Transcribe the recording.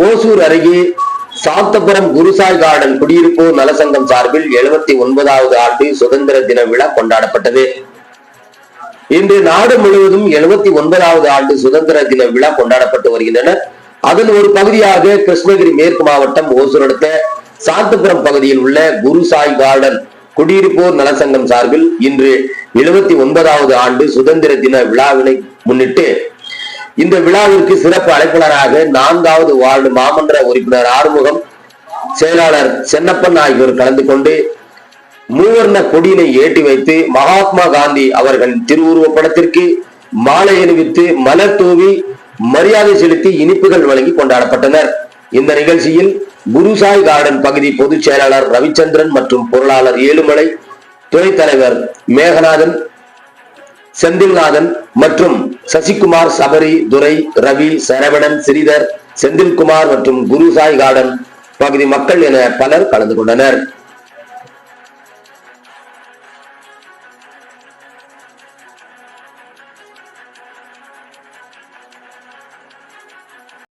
ஓசூர் அருகே சாத்தபுரம் குருசாய் கார்டன் குடியிருப்போர் நலசங்கம் சார்பில் 79வது ஆண்டு சுதந்திர தின விழா கொண்டாடப்பட்டது. இன்று நாடு முழுவதும் 79வது ஆண்டு சுதந்திர தின விழா கொண்டாடப்பட்டு வருகின்றன. அதன் ஒரு பகுதியாக கிருஷ்ணகிரி மேற்கு மாவட்டம் ஓசூர் அடுத்த சாத்தபுரம் பகுதியில் உள்ள குருசாய் கார்டன் குடியிருப்போர் நலசங்கம் சார்பில் இன்று 79வது ஆண்டு சுதந்திர தின விழாவினை முன்னிட்டு இந்த விழாவிற்கு சிறப்பு அழைப்பாளராக 4வது வார்டு மாமன்ற உறுப்பினர் ஆறுமுகம், செயலாளர் சென்னப்பன் ஆகியோர் கலந்து கொண்டு மூவர்ண கொடியினை ஏற்றி வைத்து மகாத்மா காந்தி அவர்கள் திருவுருவப் படத்திற்கு மாலை அணிவித்து மலர் தூவி மரியாதை செலுத்தி இனிப்புகள் வழங்கி கொண்டாடப்பட்டனர். இந்த நிகழ்ச்சியில் குருசாய் கார்டன் பகுதி பொதுச் செயலாளர் ரவிச்சந்திரன் மற்றும் பொருளாளர் ஏழுமலை, துணைத் தலைவர் மேகநாதன், செந்தில்நாதன் மற்றும் சசிகுமார், சபரி, துரை, ரவி, சரவணன், ஸ்ரீதர், செந்தில்குமார் மற்றும் குருசாய் கார்டன் பகுதி மக்கள் என பலர் கலந்து கொண்டனர்.